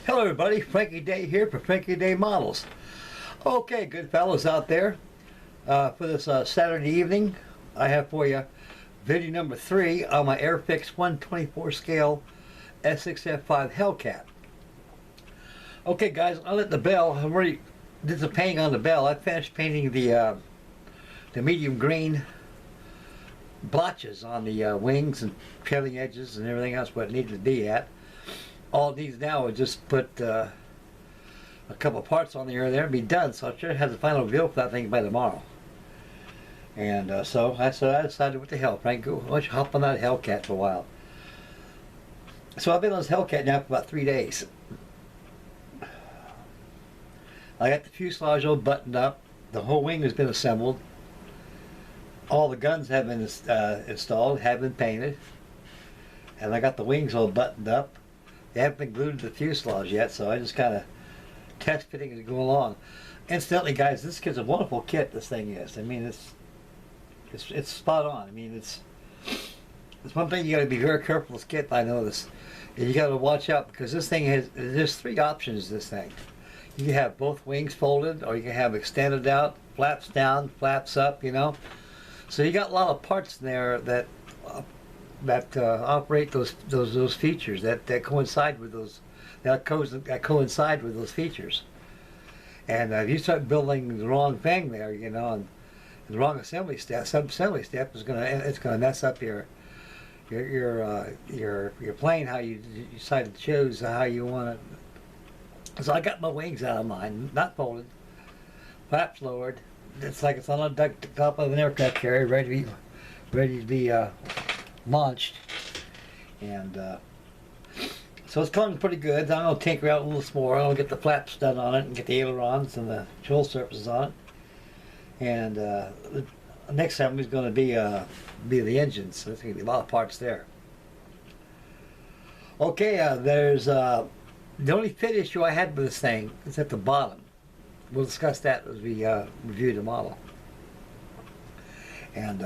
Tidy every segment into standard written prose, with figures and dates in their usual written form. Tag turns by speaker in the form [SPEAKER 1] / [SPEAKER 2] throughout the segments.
[SPEAKER 1] Hello everybody, Frankie Day here for Frankie Day Models. Okay, good fellows out there, for this Saturday evening, I have for you video number 3 on my Airfix 1/24 scale F6F-5 Hellcat. Okay guys, I lit the bell. I already did some painting on the bell. I finished painting the medium green blotches on the wings and trailing edges and everything else what it needed to be at. All it needs now is just put a couple parts on there and be done. So I should have the final reveal for that thing by tomorrow. And so I decided, what the hell, Frank, why don't you hop on that Hellcat for a while. So I've been on this Hellcat now for about 3 days. I got the fuselage all buttoned up. The whole wing has been assembled. All the guns have been installed, have been painted. And I got the wings all buttoned up. They haven't been glued to the fuselage yet, so I just kind of test fitting as I go along. Incidentally, guys, this is a wonderful kit. This thing is. I mean, it's spot on. I mean, it's one thing you got to be very careful with this kit. I know this. You got to watch out because this thing there's 3 options. This thing, you can have both wings folded, or you can have extended out, flaps down, flaps up. You know, so you got a lot of parts in there that operate those features that coincide with those coincide with those features. And if you start building the wrong thing there, you know, and the wrong assembly step, sub-assembly step is gonna mess up your plane. How you decide to choose how you want it. So I got my wings out of mine, not folded, flaps lowered. It's like it's on the top of an aircraft carrier, ready to be launched. And so it's coming pretty good. I'm going to tinker out a little more. I'll get the flaps done on it and get the ailerons and the control surfaces on it. And the next time is going to be the engines. So there's going to be a lot of parts there. Okay, there's the only fit issue I had with this thing is at the bottom. We'll discuss that as we review the model. And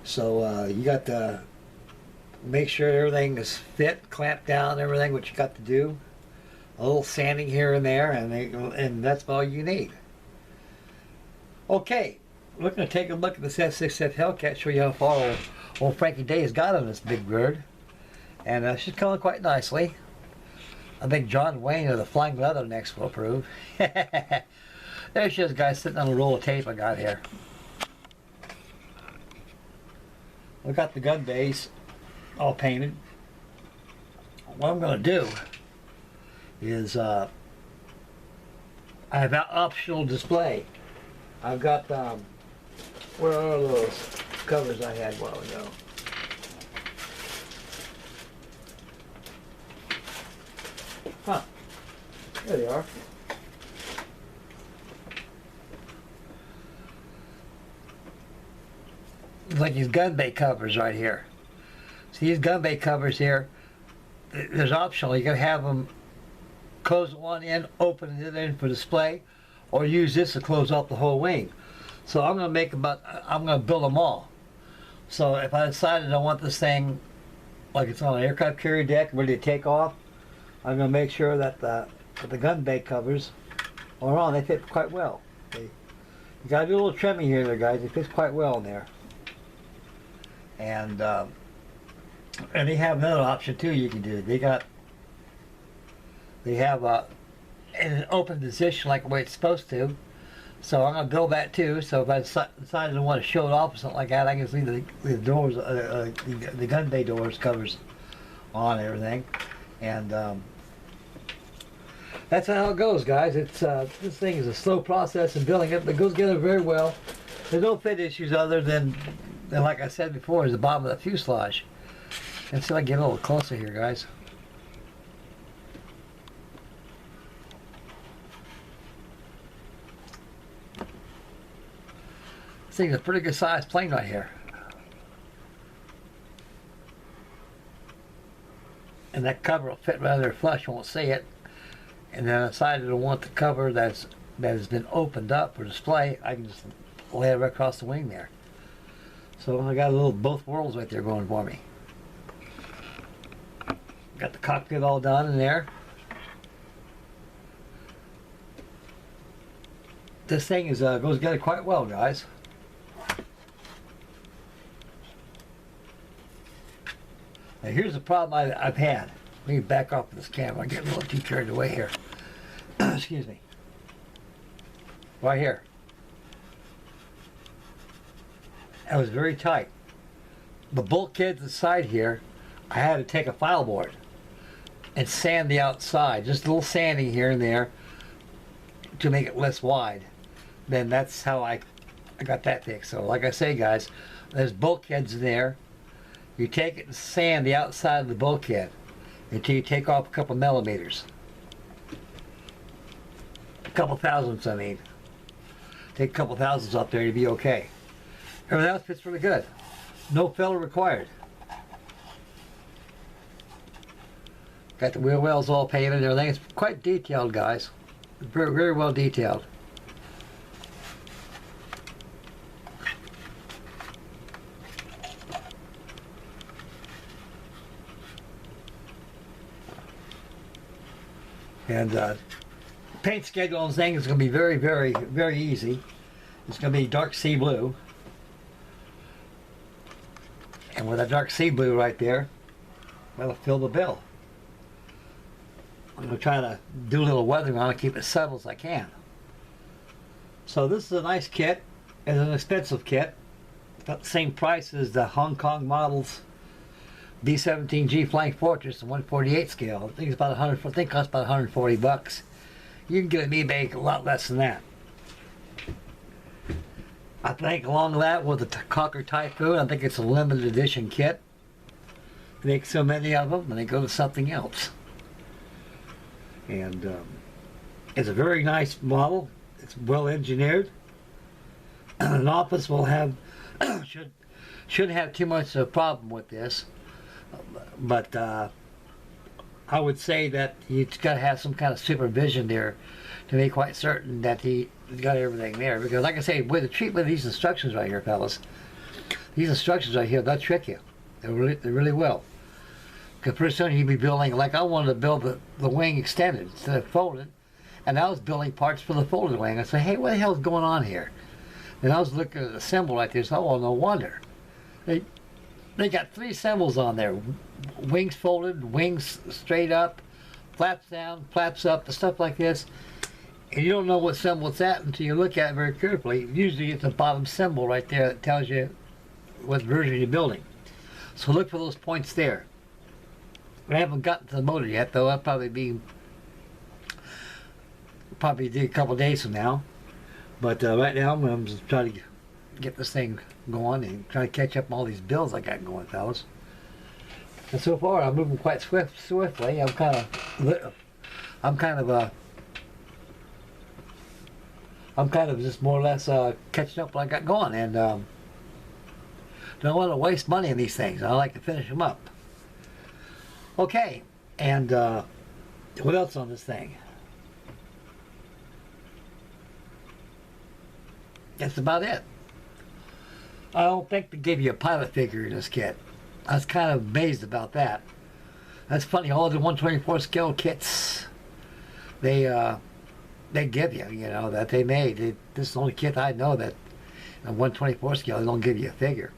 [SPEAKER 1] so you got to make sure everything is fit, clamp down everything, what you got to do. A little sanding here and there, and that's all you need. Okay, we're going to take a look at this F6F Hellcat, show you how far old Frankie Day has got on this big bird. And she's coming quite nicely. I think John Wayne of the Flying Leather next will approve. There she is, guys, sitting on a roll of tape I got here. I got the gun base all painted. What I'm going to do is I have an optional display. I've got where are those covers I had a while ago? Huh, there they are. Like these gun bay covers right here. See these gun bay covers here, there's optional. You can have them close one end, open it in for display, or use this to close up the whole wing. So I'm going to build them all. So if I decided I want this thing like it's on an aircraft carrier deck ready to take off, I'm going to make sure that the gun bay covers are on. They fit quite well. You got to do a little trimming here, guys. It fits quite well in there. And they have another option too. You can do. They have in an open position like the way it's supposed to. So I'm going to build that too. So if I decided to want to show it off or something like that, I can leave the doors, the gun bay doors covers on and everything. And that's how it goes, guys. It's this thing is a slow process in building it, but it goes together very well. There's no fit issues other than like I said before, is the bottom of the fuselage. And so I get a little closer here, guys. This thing's a pretty good sized plane right here. And that cover will fit rather flush, you won't see it. And then I decided to want the cover that has been opened up for display. I can just lay it right across the wing there. So I got a little both worlds right there going for me. Got the cockpit all done in there. This thing is goes together quite well, guys. Now here's the problem I've had. Let me back off this camera. I'm getting a little too carried away here. Excuse me. Right here. That was very tight. The bulkheads inside here, I had to take a file board and sand the outside. Just a little sanding here and there to make it less wide. Then that's how I got that fixed. So like I say, guys, there's bulkheads in there. You take it and sand the outside of the bulkhead until you take off a couple millimeters. A couple thousandths, I mean. Take a couple thousandths up there, you'll be okay. Everything else fits really good. No filler required. Got the wheel wells all painted and everything. It's quite detailed, guys. Very, very well detailed. And paint schedule on this thing is going to be very, very, very easy. It's going to be dark sea blue. And with that dark sea blue right there, that'll fill the bill. I'm going to try to do a little weathering on it, keep it settled as I can. So this is a nice kit. It's an expensive kit. About the same price as the Hong Kong Models B-17G Flank Fortress, the 148 scale. I think it's about 100. I think it costs about 140 bucks. You can get it on eBay a lot less than that. I think along with that with the Cocker Typhoon, I think it's a limited edition kit. They make so many of them, and they go to something else. And it's a very nice model. It's well engineered. An office will have shouldn't have too much of a problem with this. But I would say that you've got to have some kind of supervision there to make quite certain that he's got everything there. Because like I say, with the treatment of these instructions right here, fellas, these instructions right here, they'll trick you. They really will. Because pretty soon you'll be building, like I wanted to build the wing extended instead of folded, and I was building parts for the folded wing. I said, hey, what the hell's going on here? And I was looking at the symbol right there, so oh, well, no wonder. They got 3 symbols on there. Wings folded, wings straight up, flaps down, flaps up, the stuff like this. And you don't know what symbol it's at until you look at it very carefully. Usually it's the bottom symbol right there that tells you what version you're building. So look for those points there. I haven't gotten to the motor yet, though. That'll probably be a couple days from now. But right now I'm just trying to get this thing going and try to catch up on all these bills I got going, fellas. And so far I'm moving quite swiftly. I'm kind of just more or less catching up what I got going, and don't want to waste money on these things. I like to finish them up. Okay, and what else on this thing? That's about it. I don't think they give you a pilot figure in this kit. I was kind of amazed about that. That's funny. All the 124 scale kits, they give you, that they made. This is the only kit I know that at 124 scale they don't give you a figure.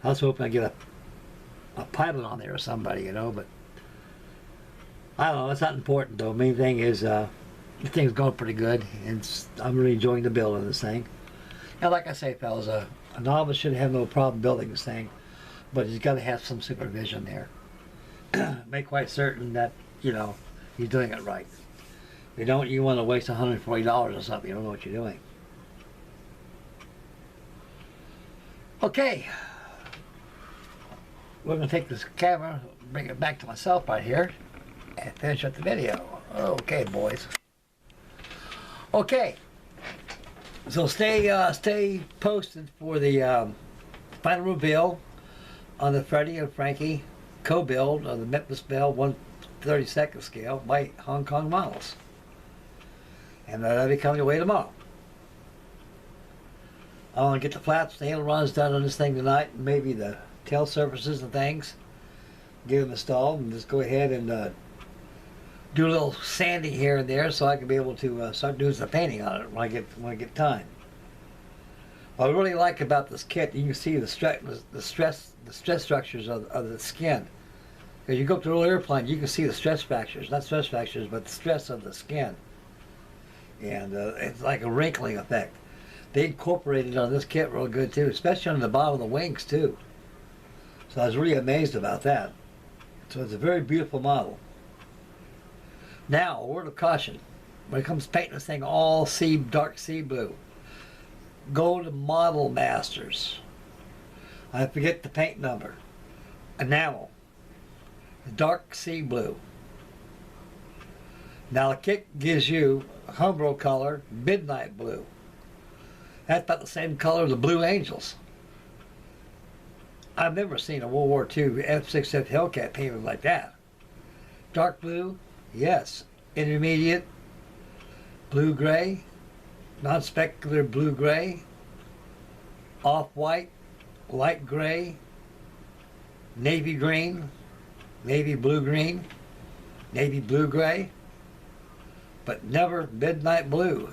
[SPEAKER 1] I was hoping I'd get a pilot on there or somebody, but I don't know. It's not important though. Main thing is the thing's going pretty good, and I'm really enjoying the build of this thing. And like I say, fellas, a novice should have no problem building this thing, but he's got to have some supervision there. Make quite certain that, he's doing it right. If you don't, you want to waste $140 or something. You don't know what you're doing. Okay. We're going to take this camera, bring it back to myself right here, and finish up the video. Okay, boys. Okay. So stay posted for the final reveal on the Freddie and Frankie co-build on the Memphis Belle 1/32 scale by Hong Kong Models. And that'll be coming away tomorrow. I want to get the flaps, the ailerons done on this thing tonight, and maybe the tail surfaces and things. get them installed, and just go ahead and do a little sanding here and there, so I can be able to start doing some painting on it when I get time. What I really like about this kit, you can see the stress structures of the skin. As you go up to a little airplane, you can see the stress fractures, not stress fractures, but the stress of the skin. And it's like a wrinkling effect. They incorporated on this kit real good too, especially on the bottom of the wings too. So I was really amazed about that. So it's a very beautiful model. Now, a word of caution. When it comes to painting this thing all dark sea blue, go to Model Masters. I forget the paint number. Enamel. Dark sea blue. Now the kit gives you a Humbrol color, midnight blue. That's about the same color as the Blue Angels. I've never seen a World War II F6F Hellcat painted like that. Dark blue, yes. Intermediate, blue-gray, non-specular blue-gray, off-white, light gray, navy green, navy blue-green, navy blue-gray, but never midnight blue.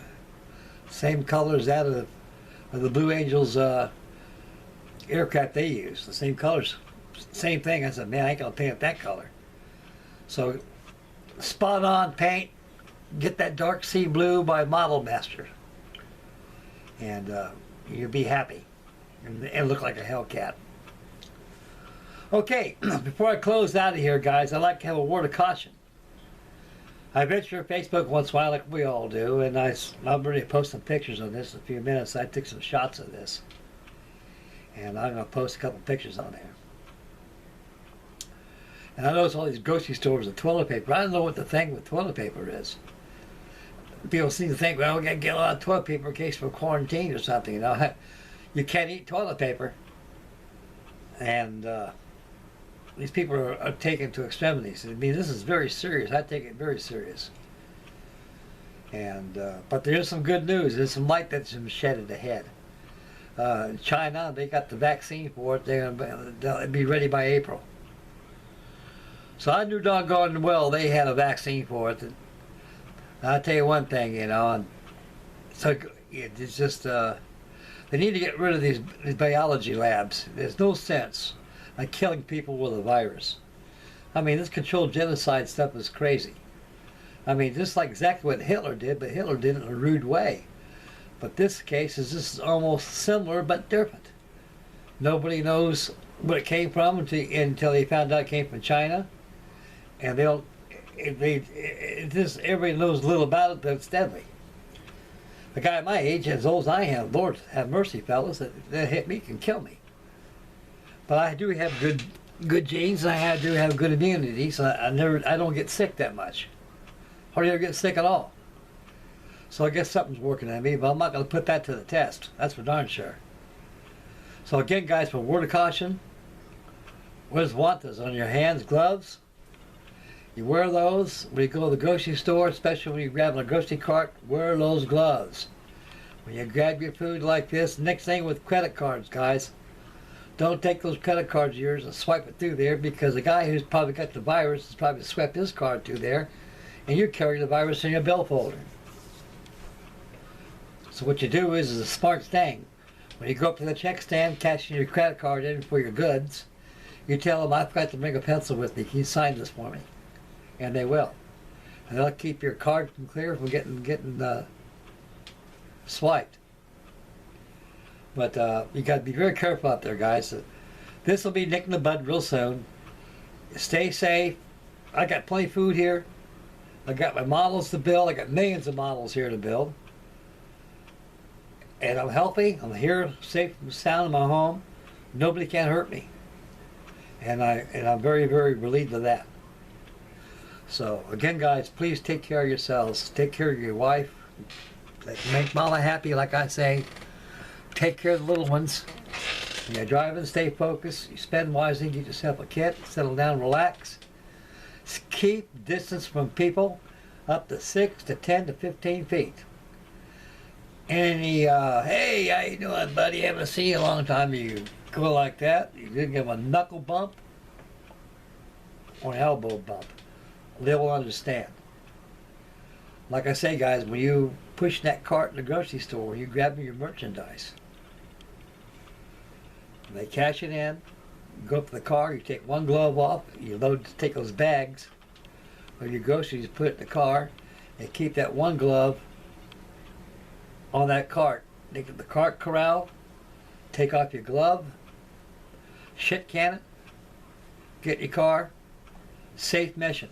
[SPEAKER 1] Same color as that of the Blue Angels aircraft they use. The same colors, same thing. I said, man, I ain't gonna paint it that color. So, spot on paint. Get that dark sea blue by Model Master, and you'll be happy and look like a Hellcat. Okay, before I close out of here, guys, I'd like to have a word of caution. I venture Facebook once in a while, like we all do, and I'm ready to post some pictures on this in a few minutes. I took some shots of this, and I'm going to post a couple pictures on there. And I notice all these grocery stores with toilet paper. I don't know what the thing with toilet paper is. People seem to think, well, we got to get a lot of toilet paper in case we're quarantined or something. You know, you can't eat toilet paper, and these people are taken to extremities. I mean, this is very serious. I take it very serious. And but there is some good news. There's some light that's been shedded ahead. In China, they got the vaccine for it. They'll be ready by April. So I knew doggone well they had a vaccine for it. I'll tell you one thing, you know, and so it's just they need to get rid of these biology labs. There's no sense like killing people with a virus. I mean, this controlled genocide stuff is crazy. I mean, just like exactly what Hitler did, but Hitler did it in a rude way. But this case is almost similar but different. Nobody knows where it came from until they found out it came from China, and everybody knows a little about it, but it's deadly. A guy at my age, as old as I am, Lord have mercy, fellas, that hit me can kill me. But I do have good genes, and I do have good immunity, so I don't get sick that much. Hardly ever get sick at all. So I guess something's working on me, but I'm not going to put that to the test. That's for darn sure. So again, guys, for a word of caution, what want this on your hands, gloves. You wear those when you go to the grocery store, especially when you're grabbing a grocery cart. Wear those gloves. When you grab your food like this, next thing with credit cards, guys. Don't take those credit cards of yours and swipe it through there, because the guy who's probably got the virus has probably swept his card through there, and you're carrying the virus in your bill folder. So what you do is a smart thing. When you go up to the check stand, cashing your credit card in for your goods, you tell them, I forgot to bring a pencil with me. Can you sign this for me? And they will. And they'll keep your card clear from getting swiped. But you got to be very careful out there, guys. This will be nick in the bud real soon. Stay safe. I got plenty of food here. I got my models to build. I got millions of models here to build. And I'm healthy. I'm here, safe and sound in my home. Nobody can hurt me. And I'm very, very relieved of that. So again, guys, please take care of yourselves. Take care of your wife. Make Mama happy, like I say. Take care of the little ones. When you're driving, stay focused. You spend wisely, get yourself a kit, settle down, relax. Keep distance from people up to 6 to 10 to 15 feet. Any, hey, how you doing, buddy? Haven't seen you in a long time. You go like that. You didn't give him a knuckle bump. or an elbow bump. They will understand. Like I say, guys, when you push that cart in the grocery store, you grab your merchandise. They cash it in, you go up to the car, you take one glove off, you take those bags of your groceries, put it in the car, and keep that one glove on that cart. They get the cart corral, take off your glove, shit can it, get your car, safe mission.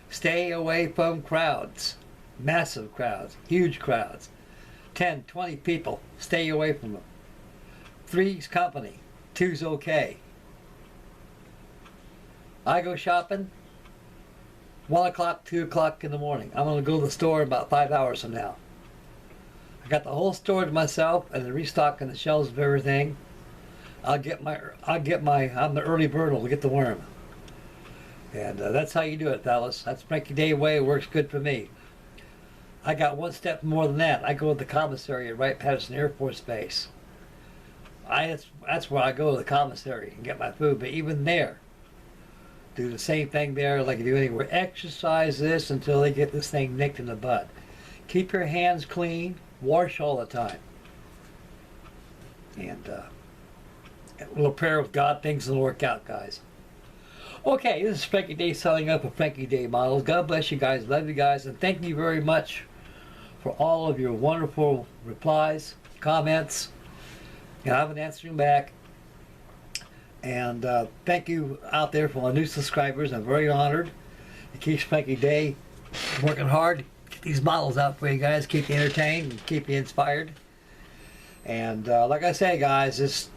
[SPEAKER 1] Stay away from crowds, massive crowds, huge crowds, 10, 20 people, stay away from them. 3's company, 2's okay. I go shopping 1 o'clock, 2 o'clock in the morning. I'm going to go to the store in about 5 hours from now. I got the whole store to myself and the restocking the shelves of everything. I'm the early bird will get the worm. And that's how you do it, fellas. That's Frankie Day way. It works good for me. I got one step more than that. I go to the commissary at Wright-Patterson Air Force Base. That's where I go to the commissary and get my food. But even there, do the same thing there like you do anywhere. Exercise this until they get this thing nicked in the butt. Keep your hands clean. Wash all the time. And a little prayer with God, things will work out, guys. Okay, this is Frankie Day signing up for Frankie Day Models. God bless you guys. Love you guys. And thank you very much for all of your wonderful replies, comments. And I've been answering back. And thank you out there for my new subscribers. I'm very honored. It keeps Frankie Day working hard. Get these models out for you guys. Keep you entertained and keep you inspired. And like I say, guys, just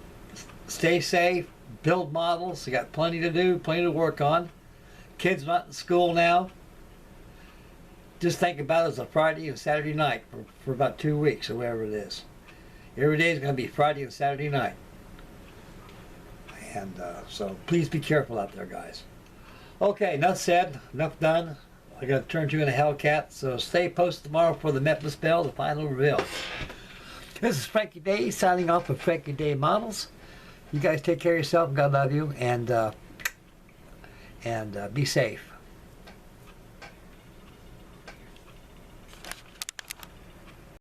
[SPEAKER 1] stay safe. Build models. You got plenty to do, plenty to work on. Kids not in school now. Just think about it as a Friday and Saturday night for about 2 weeks or whatever it is. Every day is going to be Friday and Saturday night. And so please be careful out there, guys. Okay, enough said, enough done. I got to turn you into Hellcat, so stay posted tomorrow for the Memphis Bell, the final reveal. This is Frankie Day signing off with Frankie Day Models. You guys take care of yourself. God love you, and be safe.